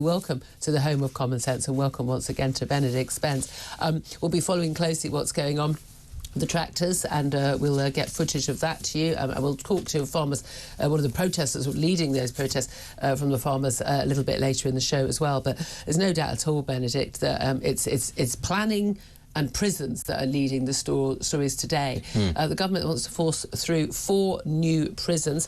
Welcome to the home of common sense, and welcome once again to Benedict Spence. We'll be following closely what's going on the tractors, and we'll get footage of that to you, and we'll talk to farmers, one of the protesters leading those protests from the farmers a little bit later in the show as well. But there's no doubt at all, Benedict, that it's planning and prisons that are leading the stories today. The government wants to force through 4 new prisons.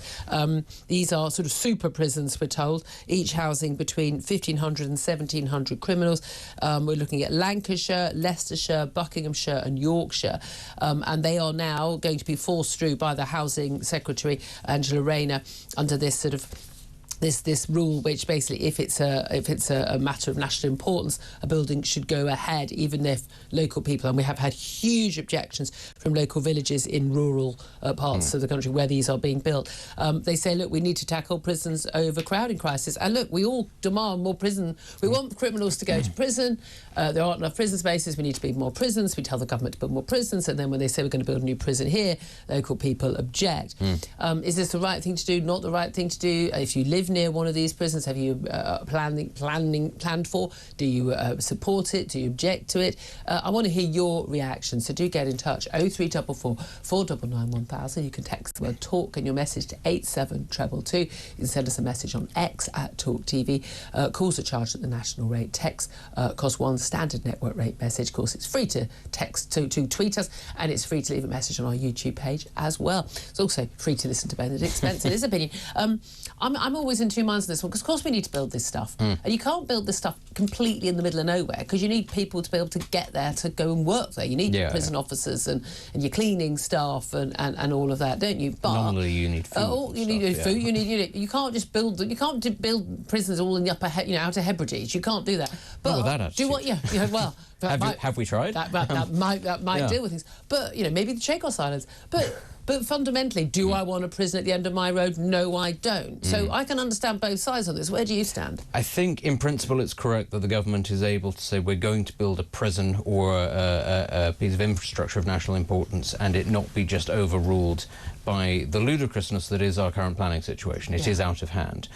These are sort of super prisons, we're told, each housing between 1,500 and 1,700 criminals. We're looking at Lancashire, Leicestershire, Buckinghamshire and Yorkshire. And they are now going to be forced through by the Housing Secretary, Angela Rayner, under this sort of this rule, which basically, if it's a matter of national importance, a building should go ahead, even if local people, and we have had huge objections from local villages in rural parts of the country where these are being built. They say, look, we need to tackle prisons overcrowding crisis, and look, we all demand more prison. We want criminals to go to prison. There aren't enough prison spaces. We need to build more prisons. We tell the government to build more prisons, and then when they say we're going to build a new prison here, local people object. Is this the right thing to do? Not the right thing to do? If you live near one of these prisons, have you planned for? Do you support it? Do you object to it? I want to hear your reaction, so do get in touch. 0344 499 1000. You can text the word talk and your message to 87222. You can send us a message on X at TalkTV. Calls are charged at the national rate. Text costs £1 standard network rate message. Of course, it's free to text to tweet us, and it's free to leave a message on our YouTube page as well. It's also free to listen to Benedict Spence and his opinion. I'm always in two minds on this one, because of course we need to build this stuff, and you can't build this stuff completely in the middle of nowhere, because you need people to be able to get there to go and work there. You need your prison officers and your cleaning staff and all of that, don't you? But normally you need food. You need food. You can't just build. You can't build prisons all in the outer Hebrides. You can't do that. But with that attitude. Do what? Yeah. Well. Have we tried? That might deal with things. But, maybe the Chagos Islands. But fundamentally, do I want a prison at the end of my road? No, I don't. So I can understand both sides on this. Where do you stand? I think, in principle, it's correct that the government is able to say we're going to build a prison or a piece of infrastructure of national importance, and it not be just overruled by the ludicrousness that is our current planning situation. It is out of hand.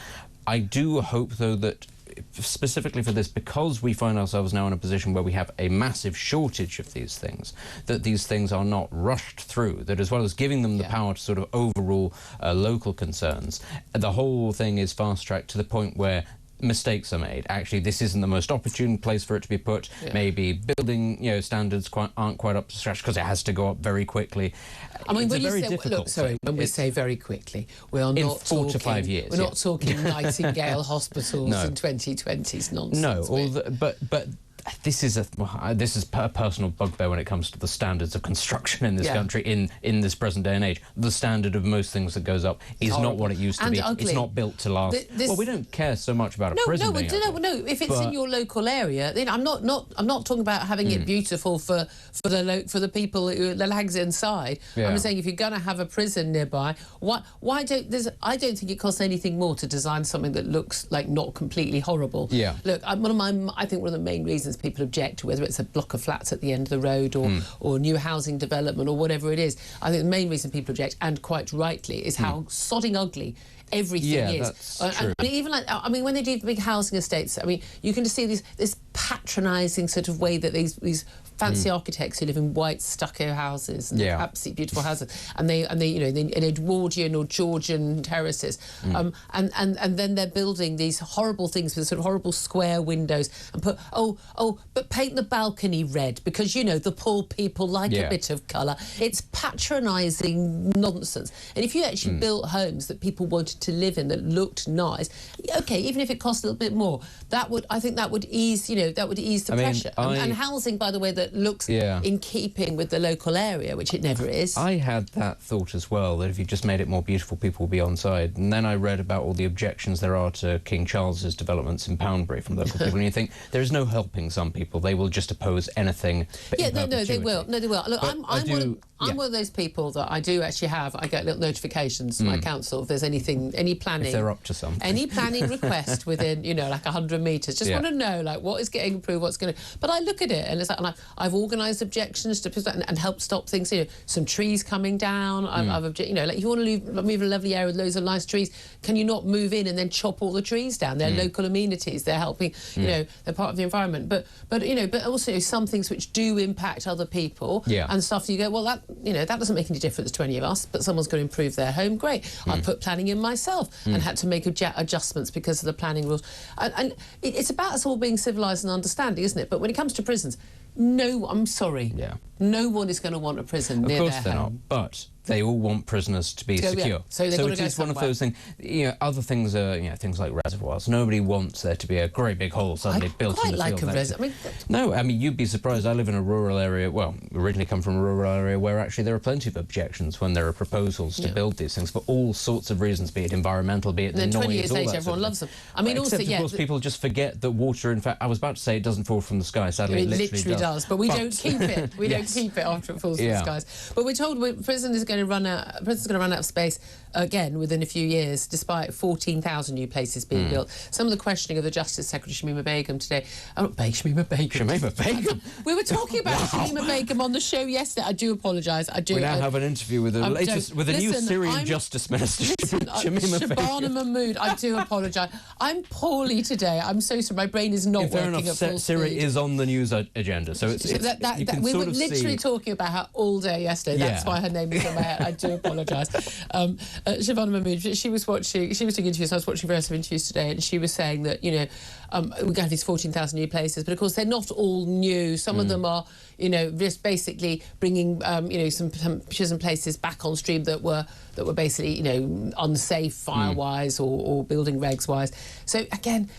I do hope, though, that specifically for this, because we find ourselves now in a position where we have a massive shortage of these things, that these things are not rushed through, that as well as giving them the power to sort of overrule local concerns, the whole thing is fast-tracked to the point where mistakes are made. Actually, this isn't the most opportune place for it to be put. Maybe building, standards aren't quite up to scratch because it has to go up very quickly. I mean, it's very difficult. When we say very quickly, we are not 4 to 5 years. We're not talking Nightingale hospitals in 2020s nonsense. No, but this is a personal bugbear when it comes to the standards of construction in this country in this present day and age. The standard of most things that goes up is not what it used to be. Ugly. It's not built to last. Well, we don't care so much about a prison. No. If it's in your local area, then I'm not talking about having it beautiful for the people, the lags inside. I'm saying if you're going to have a prison nearby, I don't think it costs anything more to design something that looks like not completely horrible. Look, I think one of the main reasons people object to whether it's a block of flats at the end of the road or new housing development or whatever it is, I think the main reason people object, and quite rightly, is how sodding ugly everything is. That's true. And even when they do big housing estates, you can just see this patronising sort of way that these fancy architects who live in white stucco houses and absolutely beautiful houses, and they in Edwardian or Georgian terraces, and then they're building these horrible things with sort of horrible square windows and but paint the balcony red because the poor people like a bit of colour. It's patronising nonsense. And if you actually built homes that people wanted to live in that looked nice, even if it cost a little bit more, I think that would ease the pressure. And housing, by the way, that looks in keeping with the local area, which it never is. I had that thought as well, that if you just made it more beautiful, people would be on side. And then I read about all the objections there are to King Charles's developments in Poundbury from local people, and you think there is no helping some people. They will just oppose anything. They will. Look, I'm one of those people that I do actually have. I get little notifications from my council if there's any planning. If they're up to something. Any planning request within, like 100 metres. Just want to know, what is getting improve, what's going to... But I look at it and it's like, and I've organised objections to and helped stop things. You know, some trees coming down. You know, like if you want to move a lovely area with loads of nice trees, can you not move in and then chop all the trees down? They're local amenities. They're helping. You know, they're part of the environment. But you know, but also some things which do impact other people and stuff. You go, well, that, you know, that doesn't make any difference to any of us. But someone's going to improve their home. Great. I put planning in myself and had to make adjustments because of the planning rules. And it's about us all being civilised and understanding, isn't it? But when it comes to prisons, no, I'm sorry. No one is going to want a prison near their home. Of course they're not, but they all want prisoners to be secure. So it is one of those things. You know, other things are, you know, things like reservoirs. Nobody wants there to be a great big hole suddenly built in the field. A reservoir. No, I mean, you'd be surprised. I live in a rural area. Well, originally come from a rural area where actually there are plenty of objections when there are proposals to build these things for all sorts of reasons, be it environmental, be it the noise. Then 20 years later, everyone loves them. I mean, except, of course, people just forget that water. In fact, I was about to say it doesn't fall from the sky. Sadly, it literally does. But we don't keep it. We don't keep it after it falls from the skies. But we're told prison is going to run out. Prison's going to run out of space again within a few years, despite 14,000 new places being built. Some of the questioning of the Justice Secretary Shamima Begum today. Shamima Begum. We were talking about Shamima Begum on the show yesterday. I do apologise. We now have an interview with the new Syrian Justice Minister, Shamima Begum. Shabana Mahmood. I do apologise. I'm poorly today. I'm so sorry. My brain is not working at full speed. Syria is on the news agenda, so we were literally talking about her all day yesterday. That's why her name was in my head. I do apologise. Shabana Mahmood, she was doing interviews. I was watching various interviews today, and she was saying that, you know, we're going to have these 14,000 new places, but of course they're not all new. Some of them are, you know, just basically bringing, you know, some prison places back on stream that were basically, you know, unsafe fire-wise or building regs-wise. So again,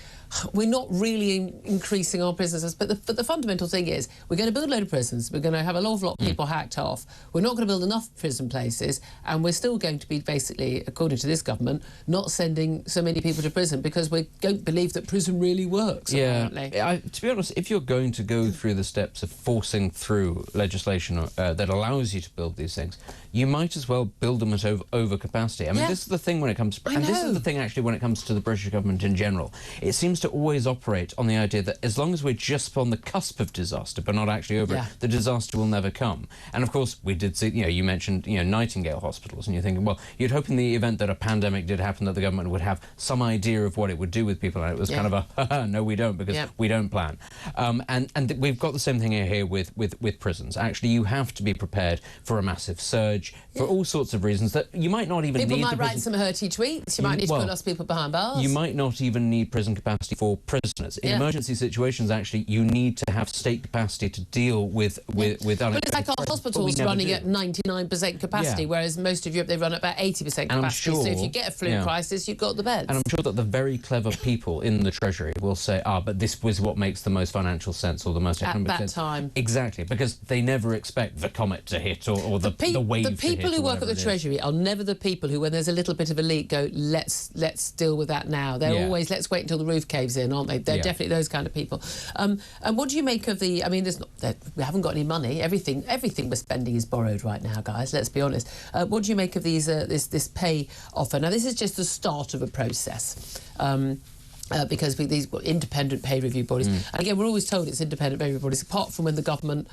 we're not really increasing our prisons, but the fundamental thing is we're going to build a load of prisons, we're going to have an awful lot of people hacked off, we're not going to build enough prison places, and we're still going to be basically, according to this government, not sending so many people to prison because we don't believe that prison really works, apparently. To be honest, if you're going to go through the steps of forcing through legislation that allows you to build these things, you might as well build them at over capacity. I mean, this is the thing when it comes to... And this is the thing, actually, when it comes to the British government in general. It seems to always operate on the idea that as long as we're just on the cusp of disaster, but not actually over it, the disaster will never come. And, of course, we did see... You know, you mentioned, you know, Nightingale hospitals, and you're thinking, well, you'd hope in the event that a pandemic did happen that the government would have some idea of what it would do with people, and it was kind of a, haha, no, we don't, because we don't plan. And we've got the same thing here with prisons. Actually, you have to be prepared for a massive surge, for all sorts of reasons that you might not even need. People might write some hurty tweets. You might need to put lots of people behind bars. You might not even need prison capacity for prisoners. In emergency situations, actually, you need to have state capacity to deal with But it's like our hospitals running at 99% capacity, whereas most of Europe, they run at about 80% capacity. So if you get a flu crisis, you've got the beds. And I'm sure that the very clever people in the Treasury will say, but this was what makes the most financial sense or the most economic sense. At that time. Exactly, because they never expect the comet to hit or the wave to hit. The people who work at the Treasury are never the people who, when there's a little bit of a leak, go, let's deal with that now. They're always, let's wait until the roof caves in, aren't they? They're definitely those kind of people. And what do you make of the... I mean, we haven't got any money. Everything we're spending is borrowed right now, guys. Let's be honest. What do you make of these this pay offer? Now, this is just the start of a process. Because these independent pay review bodies, and again, we're always told it's independent pay review bodies, apart from when the government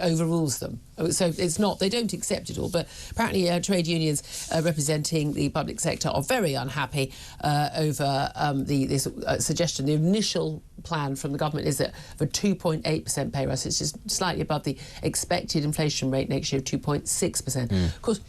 overrules them. So it's not, they don't accept it all. But apparently, trade unions representing the public sector are very unhappy over this suggestion. The initial plan from the government is that for 2.8% pay rise, it's just slightly above the expected inflation rate next year of 2.6%. Of course,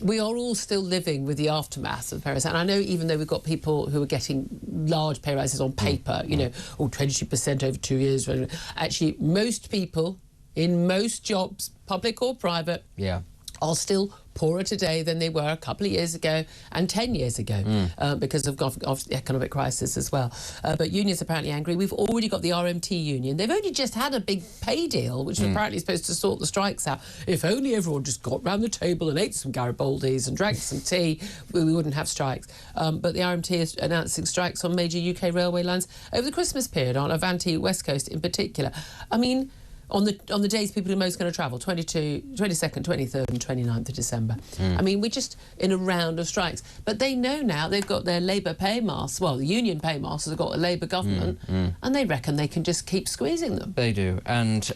we are all still living with the aftermath of the pay rise. And I know even though we've got people who are getting large pay rises on paper, you know, 22% over 2 years, actually most people in most jobs, public or private, are still poorer today than they were a couple of years ago and 10 years ago because of the economic crisis as well. But unions are apparently angry. We've already got the RMT union. They've only just had a big pay deal, which was apparently supposed to sort the strikes out. If only everyone just got round the table and ate some Garibaldis and drank some tea, we wouldn't have strikes. But the RMT is announcing strikes on major UK railway lines over the Christmas period, on Avanti West Coast in particular. I mean, on the days people are most going to travel, 22nd, 23rd and 29th of December. I mean, we're just in a round of strikes. But they know now they've got their Labour paymasters, well, the union paymasters have got a Labour government, and they reckon they can just keep squeezing them. They do, and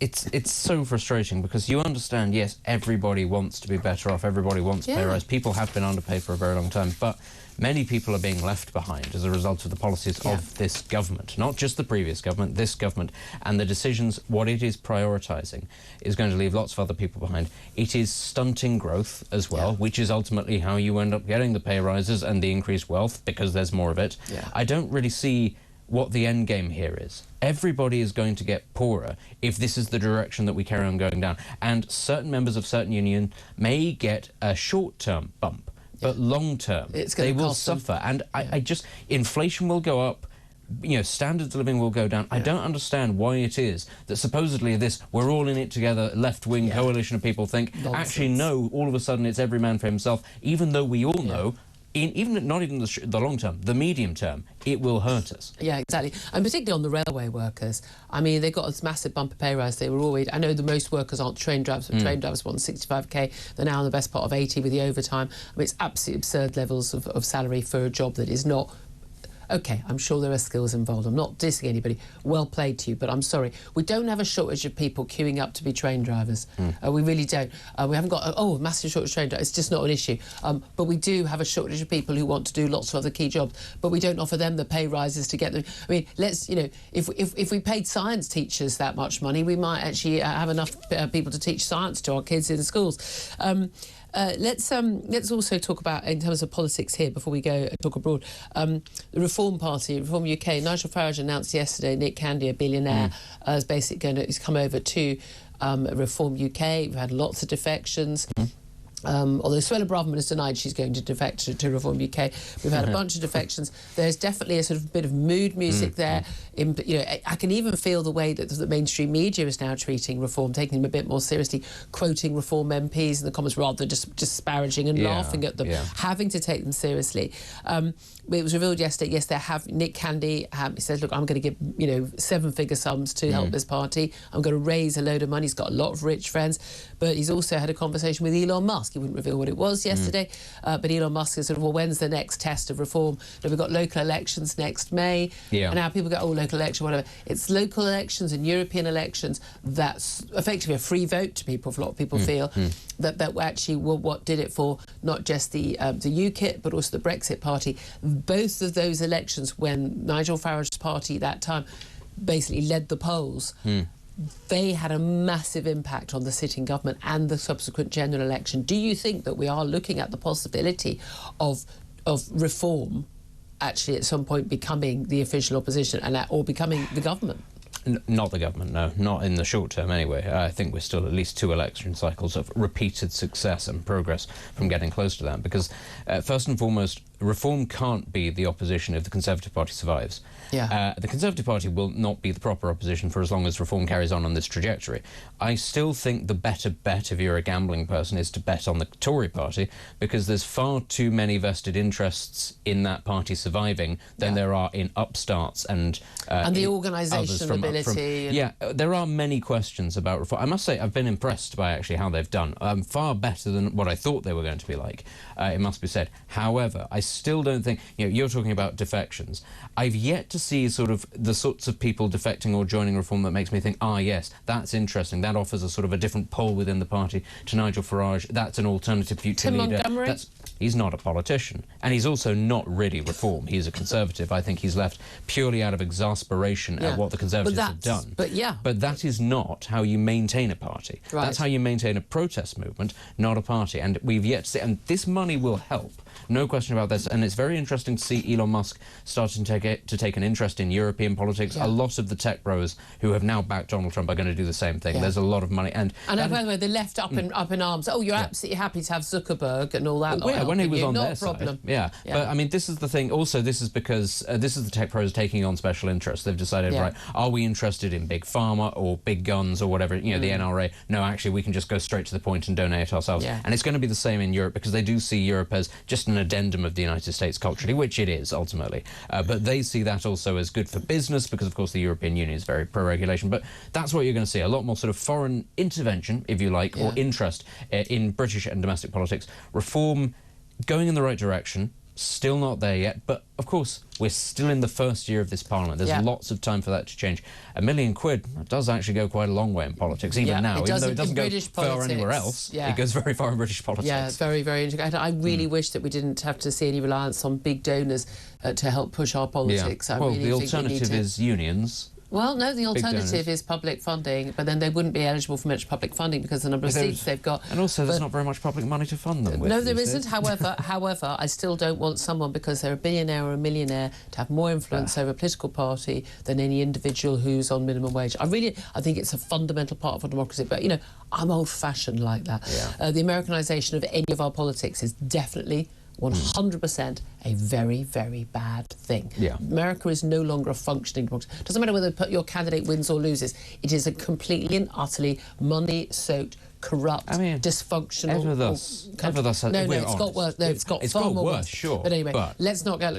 it's so frustrating because you understand, yes, everybody wants to be better off, everybody wants pay rise. People have been underpaid for a very long time, but many people are being left behind as a result of the policies of this government, not just the previous government, this government, and the decisions, what it is prioritising is going to leave lots of other people behind. It is stunting growth as well, which is ultimately how you end up getting the pay rises and the increased wealth, because there's more of it. I don't really see what the end game here is. Everybody is going to get poorer if this is the direction that we carry on going down, and certain members of certain union may get a short-term bump, but long-term they will suffer. And I just, inflation will go up, you know, standards of living will go down. I don't understand why it is that supposedly this, we're all in it together, left-wing coalition of people think, actually no, all of a sudden it's every man for himself, even though we all know, not even the long term, the medium term, it will hurt us. Yeah, exactly. And particularly on the railway workers. I mean, they got this massive bumper pay rise. They were always, I know the most workers aren't train drivers, but train drivers want 65k. They're now on the best part of 80 with the overtime. I mean, it's absolutely absurd levels of salary for a job that is not... OK, I'm sure there are skills involved. I'm not dissing anybody. Well played to you, but I'm sorry. We don't have a shortage of people queuing up to be train drivers. We really don't. We haven't got a massive shortage of train drivers. It's just not an issue. But we do have a shortage of people who want to do lots of other key jobs, but we don't offer them the pay rises to get them. I mean, let's, you know, if we paid science teachers that much money, we might actually have enough people to teach science to our kids in schools. Let's also talk about, in terms of politics here, before we go talk abroad, the Reform Party, Reform UK. Nigel Farage announced yesterday Nick Candy, a billionaire, is basically he's come over to Reform UK. We've had lots of defections. Although Suella Braverman has denied she's going to defect to Reform UK, we've had a bunch of defections. There's definitely a sort of bit of mood music there. You know, I can even feel the way that the mainstream media is now treating Reform, taking them a bit more seriously, quoting Reform MPs in the comments rather than just disparaging and laughing at them, having to take them seriously. It was revealed yesterday, yes, they have, Nick Candy, he says, look, I'm going to give, you know, 7-figure sums to help this party. I'm going to raise a load of money. He's got a lot of rich friends, but he's also had a conversation with Elon Musk. He wouldn't reveal what it was yesterday, but Elon Musk is sort of, well, when's the next test of reform? Now, we've got local elections next May, and now people go, oh, local election, whatever. It's local elections and European elections that's effectively a free vote to people, a lot of people feel, that actually what did it for, not just the UKIP, but also the Brexit Party. Both of those elections, when Nigel Farage's party that time basically led the polls, they had a massive impact on the sitting government and the subsequent general election. Do you think that we are looking at the possibility of reform actually at some point becoming the official opposition or becoming the government? Not the government, no. Not in the short term, anyway. I think we're still at least 2 election cycles of repeated success and progress from getting close to that. Because, first and foremost, reform can't be the opposition if the Conservative Party survives. The Conservative Party will not be the proper opposition for as long as reform carries on this trajectory. I still think the better bet, if you're a gambling person, is to bet on the Tory Party, because there's far too many vested interests in that party surviving than there are in upstarts and the organisation ability. There are many questions about reform. I must say, I've been impressed by actually how they've done. Far better than what I thought they were going to be like, it must be said. However, I still don't think, you know, you're talking about defections. I've yet to see sort of the sorts of people defecting or joining reform that makes me think, yes, that's interesting. That offers a sort of a different pole within the party to Nigel Farage. That's an alternative future leader. Montgomery? He's not a politician, and he's also not really reform. He's a Conservative. I think he's left purely out of exasperation at what the Conservatives have done. But that is not how you maintain a party. That's how you maintain a protest movement, not a party. And we've yet to see, and this money will help. No question about this, and it's very interesting to see Elon Musk starting to take an interest in European politics. A lot of the tech bros who have now backed Donald Trump are going to do the same thing. There's a lot of money, and by the way, the left up in arms. Oh, you're absolutely happy to have Zuckerberg and all that. When he was on their side, but I mean, this is the thing. Also, this is because this is the tech pros taking on special interests. They've decided, right, are we interested in big pharma or big guns or whatever? You know, the NRA. No, actually, we can just go straight to the point and donate ourselves. And it's going to be the same in Europe, because they do see Europe as just just an addendum of the United States culturally, which it is ultimately. But they see that also as good for business because, of course, the European Union is very pro-regulation. But that's what you're going to see, a lot more sort of foreign intervention, if you like, or interest in British and domestic politics. Reform going in the right direction. Still not there yet, but of course we're still in the first year of this Parliament. There's lots of time for that to change. £1 million does actually go quite a long way in politics, even now. Even though it doesn't go far anywhere else, it goes very far in British politics. Yeah, it's very, very interesting. I really wish that we didn't have to see any reliance on big donors to help push our politics. Yeah. The alternative is unions. Well, no, the alternative is public funding, but then they wouldn't be eligible for much public funding because the number of seats they've got. And also, there's not very much public money to fund them with. No, there isn't. However, I still don't want someone, because they're a billionaire or a millionaire, to have more influence over a political party than any individual who's on minimum wage. I think it's a fundamental part of our democracy. But, you know, I'm old-fashioned like that. Yeah. The Americanisation of any of our politics is definitely 100% a very, very bad thing. Yeah. America is no longer a functioning democracy. Doesn't matter whether your candidate wins or loses. It is a completely and utterly money-soaked, corrupt, dysfunctional. Ever thus. No, it's got worse. No, it's got far more worse. Sure. But anyway, let's not go.